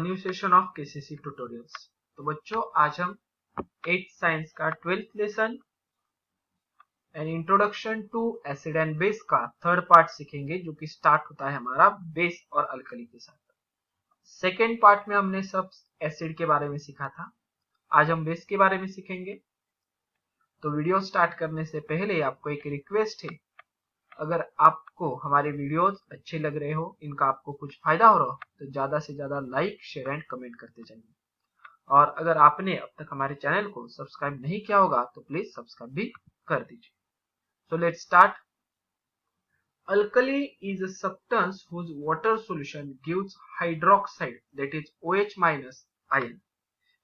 New session of KCC tutorials. तो बच्चों आज हम 8th साइंस का 12th lesson and introduction to acid and base का थर्ड पार्ट सीखेंगे, जो कि स्टार्ट होता है हमारा बेस और अल्कली के साथ। सेकेंड पार्ट में हमने सब एसिड के बारे में सीखा था, आज हम बेस के बारे में सीखेंगे। तो वीडियो स्टार्ट करने से पहले आपको एक रिक्वेस्ट है, अगर आपको हमारे वीडियोस अच्छे लग रहे हो, इनका आपको कुछ फायदा हो रहा हो, तो ज्यादा से ज्यादा लाइक, शेयर एंड कमेंट करते जाइए। और अगर आपने अब तक हमारे चैनल को सब्सक्राइब नहीं किया होगा तो प्लीज सब्सक्राइब भी कर दीजिए। So let's start. Alkali is a substance whose water solution gives hydroxide that is OH minus ion।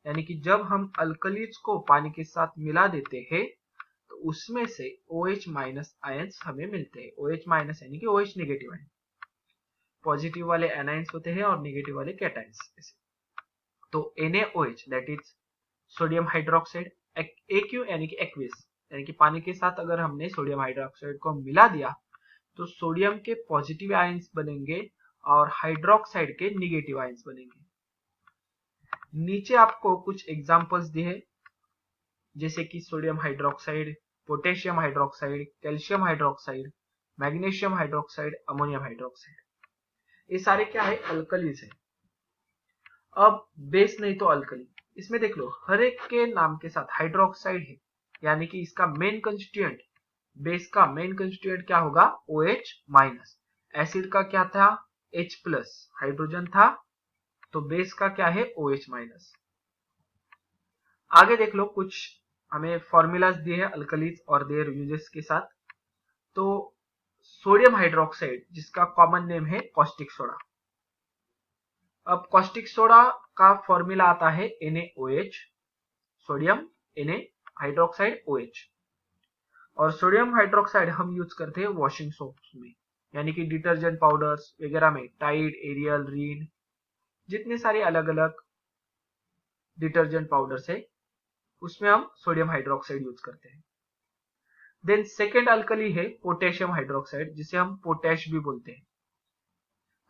यानी कि जब हम अल्कलीज को पानी के साथ मिला देते हैं तो उसमें से OH माइनस आयंस हमें मिलते हैं। OH माइनस यानी कि OH नेगेटिव आयन, पॉजिटिव वाले एनायंस होते हैं और नेगेटिव वाले कैटायंस। तो NaOH that is sodium hydroxide, AQ यानी कि एक्वियस यानी कि पानी के साथ अगर हमने सोडियम हाइड्रोक्साइड को मिला दिया तो सोडियम के पॉजिटिव आयंस बनेंगे और हाइड्रोक्साइड के नेगेटिव आयंस बनेंगे। नीचे आपको कुछ एग्जांपल्स दिए हैं, जैसे कि sodium hydroxide, potassium hydroxide, calcium hydroxide, magnesium hydroxide, ammonium hydroxide. ये सारे क्या है? अल्कलीज है। अब बेस नहीं तो अल्कली, इसमें देख लो हर एक के नाम के साथ हाइड्रोक्साइड है, यानी कि इसका मेन कंस्टिट्यूएंट, बेस का मेन कंस्टिट्यूएंट क्या होगा? OH minus. एसिड का क्या था? H प्लस, हाइड्रोजन था, तो बेस का क्या है? OH minus. आगे देख लो, कुछ हमें फॉर्मूलाज दिए हैं अल्कलीज और देयर यूजेस के साथ। तो सोडियम हाइड्रोक्साइड, जिसका कॉमन नेम है कॉस्टिक सोडा। अब कॉस्टिक सोडा का फॉर्मूला आता है NaOH, sodium Na hydroxide OH। और सोडियम हाइड्रोक्साइड हम यूज करते हैं वॉशिंग सोप्स में, यानी कि डिटर्जेंट पाउडर्स वगैरह में, टाइड, एरियल, रीन, जितने सारे अलग अलग डिटर्जेंट पाउडर्स है उसमें हम सोडियम हाइड्रोक्साइड यूज करते हैं। देन सेकेंड अल्कली है पोटेशियम हाइड्रोक्साइड, जिसे हम पोटैश भी बोलते हैं।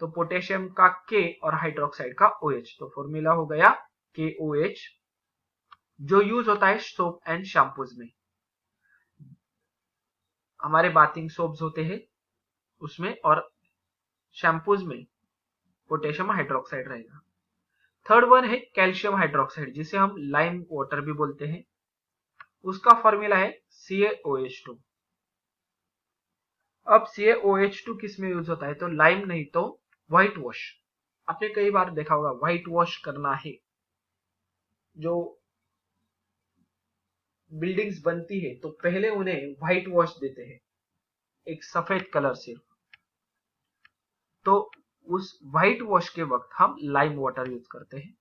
तो पोटेशियम का K और हाइड्रोक्साइड का OH, तो फॉर्मूला हो गया KOH, जो यूज होता है सोप एंड शैम्पूज में। हमारे बाथिंग सोप्स होते हैं उसमें, और शैम्पूज में पोटेशियम हाइड्रोक्साइड रहेगा। थर्ड वन है कैल्शियम हाइड्रोक्साइड, जिसे हम लाइम वाटर भी बोलते हैं। उसका फॉर्मूला है CaOH2। अब CaOH2 किस में यूज होता है? तो लाइम नहीं तो व्हाइट वॉश। आपने कई बार देखा होगा व्हाइट वॉश करना है, जो बिल्डिंग्स बनती है तो पहले उन्हें व्हाइट वॉश देते हैं, एक सफेद कलर से। तो उस व्हाइट वॉश के वक्त हम लाइम वाटर यूज करते हैं।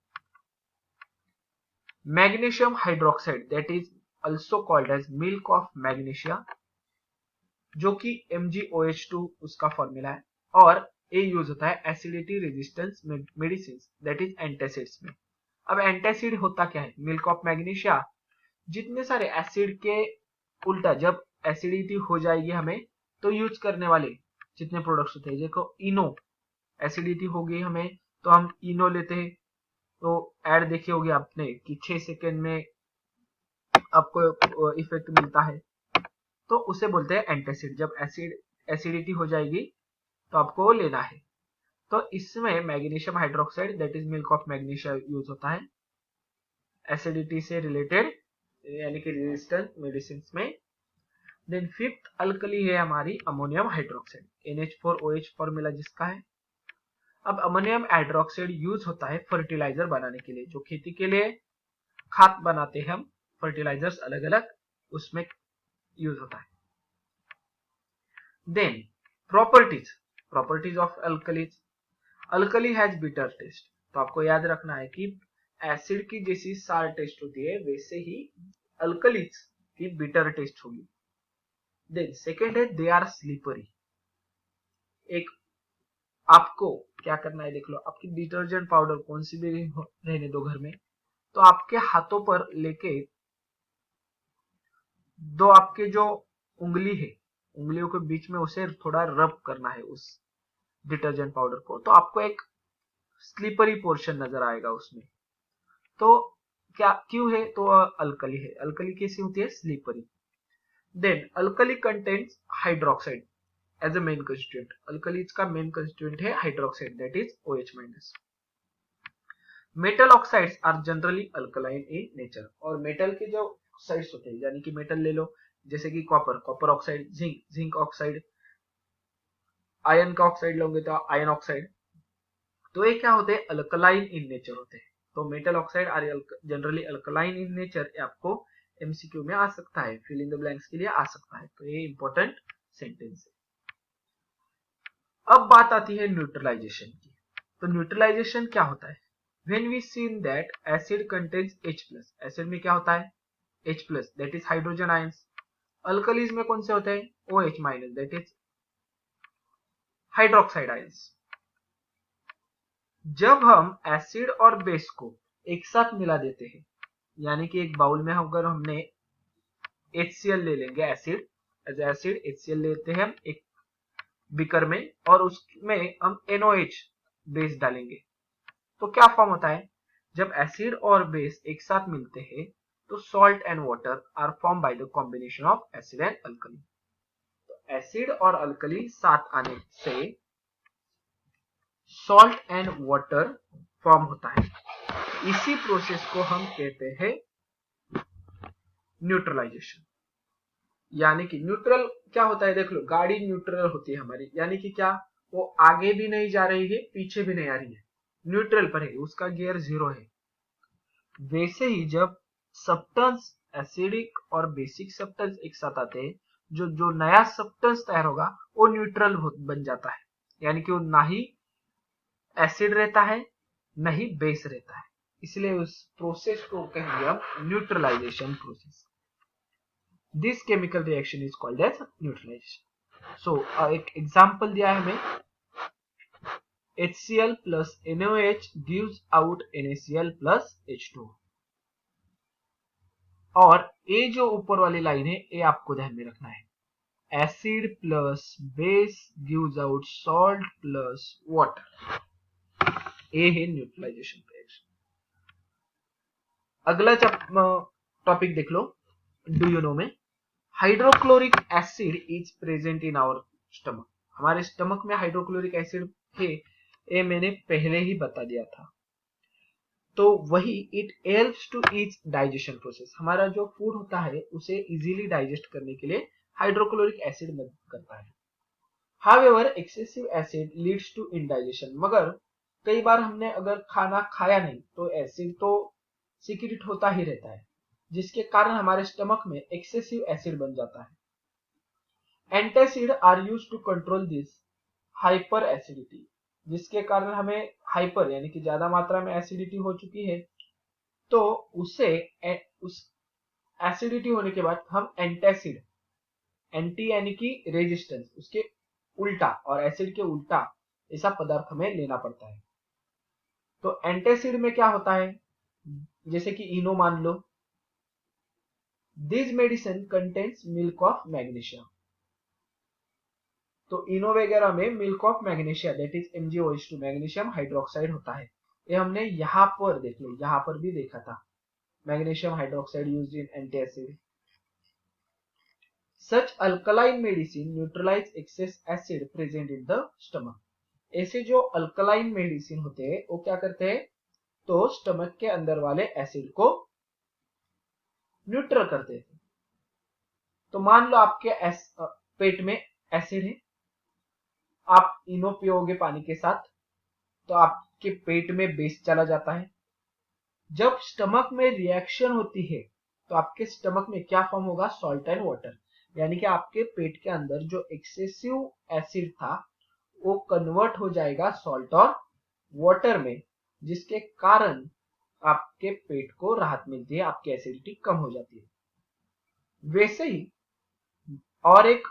Magnesium hydroxide that is also called as milk of magnesia, जो कि MgOH2 उसका फॉर्मूला है। और ये यूज होता है acidity resistance medicine that is antacids में। अब एंटासिड होता क्या है? Milk of magnesia. जितने सारे एसिड के उल्टा जब एसिडिटी हो जाएगी हमें, तो यूज करने वाले जितने प्रोडक्ट्स होते हैं, देखो इनो, एसिडिटी हो गई हमें तो हम इनो लेते हैं। तो एड देखी होगी आपने कि 6 सेकेंड में आपको इफेक्ट मिलता है, तो उसे बोलते हैं एंटासिड। जब एसिडिटी हो जाएगी तो आपको वो लेना है। तो इसमें magnesium hydroxide that is milk of magnesia use होता है एसिडिटी से रिलेटेड, यानी कि रेजिस्टेंट मेडिसिन में। देन फिफ्थ अल्कली है हमारी अमोनियम हाइड्रोक्साइड, NH4OH फॉर्मूला जिसका है। अब अमोनियम हाइड्रोक्साइड यूज होता है फर्टिलाइजर बनाने के लिए, जो खेती के लिए खाद बनाते हैं हम, फर्टिलाइजर्स अलग अलग, उसमें यूज होता है। Then properties of alkalis. Alkali has bitter taste. तो आपको याद रखना है कि एसिड की जैसी सार टेस्ट होती है, वैसे ही अल्कलीज की बिटर टेस्ट होगी। देन सेकेंड है दे आर स्लिपरी। एक आपको क्या करना है, देख लो आपकी डिटर्जेंट पाउडर कौन सी भी रहने दो घर में, तो आपके हाथों पर लेके दो आपके जो उंगली है, उंगलियों के बीच में उसे थोड़ा रब करना है उस डिटर्जेंट पाउडर को, तो आपको एक स्लीपरी पोर्शन नजर आएगा उसमें। तो क्या क्यों है? तो अल्कली है। अल्कली कैसी होती है? Slippery. Then alkali contains hydroxide as a main constituent. Alkalis का मेन कंस्टिट्यूएंट है hydroxide, that is OH-। Metal oxides are generally alkaline in nature. और मेटल के जो ऑक्साइड्स होते हैं, यानी कि मेटल ले लो जैसे कि copper oxide, zinc oxide, iron का ऑक्साइड लोगे तो आयरन ऑक्साइड, तो ये क्या होते हैं? अल्कलाइन इन नेचर होते हैं। तो metal oxide are generally alkaline in nature, आपको एमसीक्यू में आ सकता है, फिल इन द ब्लैंक्स के लिए आ सकता है, तो ये इंपॉर्टेंट सेंटेंस है। अब बात आती है न्यूट्रलाइजेशन की। तो न्यूट्रलाइजेशन क्या होता है? When we seen that acid contains H+, acid में क्या होता है? H+, that is hydrogen ions. Alkalis में कौन से होते हैं? OH-, that is hydroxide ions. जब हम एसिड और बेस को एक साथ मिला देते हैं, यानी कि एक बाउल में अगर हमने HCl ले लेंगे, एसिड एज एसिड HCl लेते हैं हम एक बीकर में, और उसमें हम NOH बेस डालेंगे, तो क्या फॉर्म होता है? जब एसिड और बेस एक साथ मिलते हैं तो salt and water are form by the combination of acid and alkali. तो एसिड और अल्कली साथ आने से सॉल्ट एंड वाटर फॉर्म होता है। इसी प्रोसेस को हम कहते हैं न्यूट्रलाइजेशन। यानी कि न्यूट्रल क्या होता है? देख लो, गाड़ी न्यूट्रल होती है हमारी, यानी कि क्या? वो आगे भी नहीं जा रही है, पीछे भी नहीं आ रही है, न्यूट्रल पर है, उसका गियर 0 है। वैसे ही जब सब्सटेंस एसिडिक और बेसिक सब्सटेंस एक साथ आते हैं, जो नया सब्सटेंस तैयार होगा वो न्यूट्रल बन जाता है, यानी कि वो ना ही एसिड रहता है न ही बेस रहता है, इसलिए उस प्रोसेस को कहेंगे हम neutralization process. This chemical reaction is called as neutralization. So एक एग्जांपल दिया है हमें, HCl plus NaOH gives out NaCl plus H2। और ये जो ऊपर वाली लाइन है ये आपको ध्यान में रखना है, acid plus base gives out salt plus water, ये है न्यूट्रलाइजेशन रिएक्शन। अगला टॉपिक देख लो, डू यू नो में hydrochloric acid is present in our stomach. हमारे स्टमक में हाइड्रोक्लोरिक एसिड है, ये मैंने पहले ही बता दिया था। तो वही it helps to each digestion process. हमारा जो फूड होता है उसे इजीली डाइजेस्ट करने के लिए हाइड्रोक्लोरिक एसिड मदद करता है। However excessive acid leads to indigestion. मगर कई बार हमने अगर खाना खाया नहीं तो एसिड तो सीक्रेट होता ही रहता है, जिसके कारण हमारे स्टमक में एक्सेसिव एसिड बन जाता है। Antacid are used to control this hyper acidity, जिसके कारण हमें हाइपर यानी कि ज्यादा मात्रा में एसिडिटी हो चुकी है, तो उस एसिडिटी होने के बाद हम एंटासिड, एंटी यानी कि रेजिस्टेंस, उसके उल्टा और एसिड के उल्टा ऐसा पदार्थ हमें लेना पड़ता है। तो एंटासिड में क्या होता है? जैसे कि इनो मान लो, this medicine contains milk of magnesia. तो इनो वगैरह में milk of magnesia that is MgOH2 magnesium hydroxide होता है। ये हमने यहां पर देख लो, यहां पर भी देखा था, magnesium hydroxide used in antacid. Such alkaline medicine neutralise excess acid present in the stomach. ऐसे जो अल्कलाइन मेडिसिन होते हैं वो क्या करते हैं? तो स्टमक के अंदर वाले एसिड को न्यूट्रल करते हैं। तो मान लो आपके पेट में एसिड है, आप इनो पियोगे पानी के साथ तो आपके पेट में बेस चला जाता है। जब स्टमक में रिएक्शन होती है तो आपके स्टमक में क्या फॉर्म होगा? सॉल्ट एंड वाटर, यानी कि आपके पेट के अंदर जो एक्सेसिव एसिड था वो कन्वर्ट हो जाएगा सॉल्ट और वाटर में, जिसके कारण आपके पेट को राहत मिलती है, आपकी एसिडिटी कम हो जाती है। वैसे ही और एक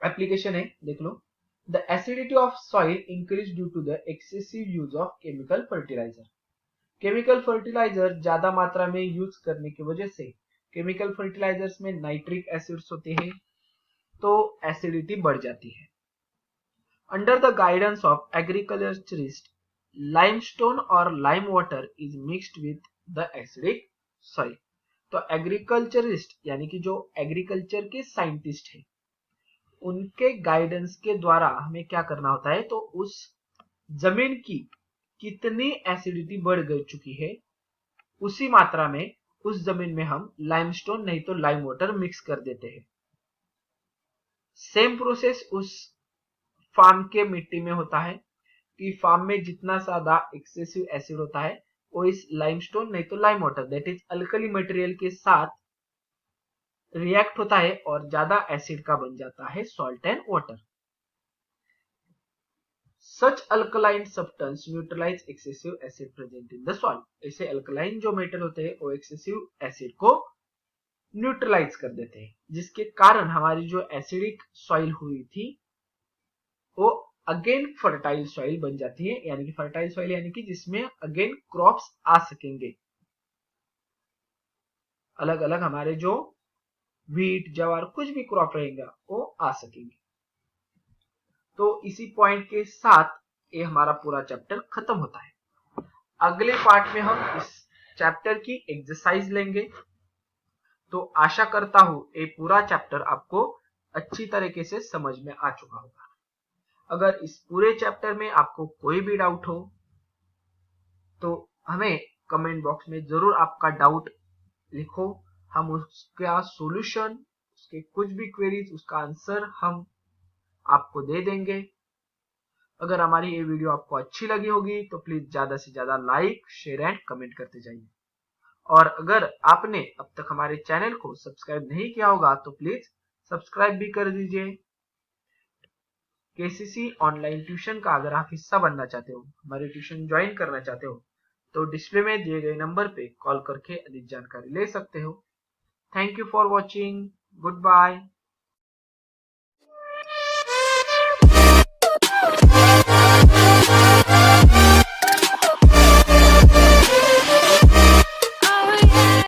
एप्लीकेशन है, देख लो, the acidity of soil increase due to the excessive use of chemical fertilizer. Chemical fertilizer ज्यादा मात्रा में यूज करने की वजह से, केमिकल फर्टिलाइजर्स में नाइट्रिक एसिड्स होते हैं, तो एसिडिटी बढ़ जाती है। Under the guidance of agriculturists, limestone or lime water is mixed with the acidic soil. तो एग्रीकल्चरिस्ट यानी कि जो एग्रीकल्चर के साइंटिस्ट हैं, उनके गाइडेंस के द्वारा हमें क्या करना होता है, तो उस जमीन की कितनी एसिडिटी बढ़ गई चुकी है उसी मात्रा में उस जमीन में हम लाइमस्टोन नहीं तो लाइम वाटर मिक्स कर देते हैं। सेम प्रोसेस उस फार्म के मिट्टी में होता है कि फार्म में जितना ज्यादा एक्सेसिव एसिड होता है वो इस लाइमस्टोन नहीं तो lime water that is alkali material के साथ रिएक्ट होता है और ज्यादा एसिड का बन जाता है salt and water. Such alkaline substance neutralize excessive acid present in the soil. ऐसे अल्कलाइन जो मेटल होते हैं वो एक्सेसिव एसिड को न्यूट्रलाइज कर देते हैं, जिसके कारण हमारी जो एसिडिक सॉइल हुई थी वो अगेन फर्टाइल सॉइल बन जाती है। यानी कि फर्टाइल सॉइल यानी कि जिसमें अगेन क्रॉप्स आ सकेंगे, अलग अलग हमारे जो व्हीट ज्वार कुछ भी क्रॉप रहेगा वो आ सकेंगे। तो इसी पॉइंट के साथ ये हमारा पूरा चैप्टर खत्म होता है। अगले पार्ट में हम इस चैप्टर की एक्सरसाइज लेंगे। तो आशा करता हूं ये पूरा चैप्टर आपको अच्छी तरीके से समझ में आ चुका होगा। अगर इस पूरे चैप्टर में आपको कोई भी डाउट हो तो हमें कमेंट बॉक्स में जरूर आपका डाउट लिखो, हम उसका सॉल्यूशन, उसके कुछ भी क्वेरीज, उसका आंसर हम आपको दे देंगे। अगर हमारी ये वीडियो आपको अच्छी लगी होगी तो प्लीज ज्यादा से ज्यादा लाइक, शेयर एंड कमेंट करते जाइए। और अगर आपने अब तक हमारे चैनल को सब्सक्राइब नहीं किया होगा तो प्लीज सब्सक्राइब भी कर दीजिए। केसीसी ऑनलाइन ट्यूशन का अगर आप हिस्सा बनना चाहते हो, हमारी ट्यूशन ज्वाइन करना चाहते हो, तो डिस्प्ले में दिए गए नंबर पे कॉल करके अधिक जानकारी ले सकते हो। Thank you for watching. Good bye.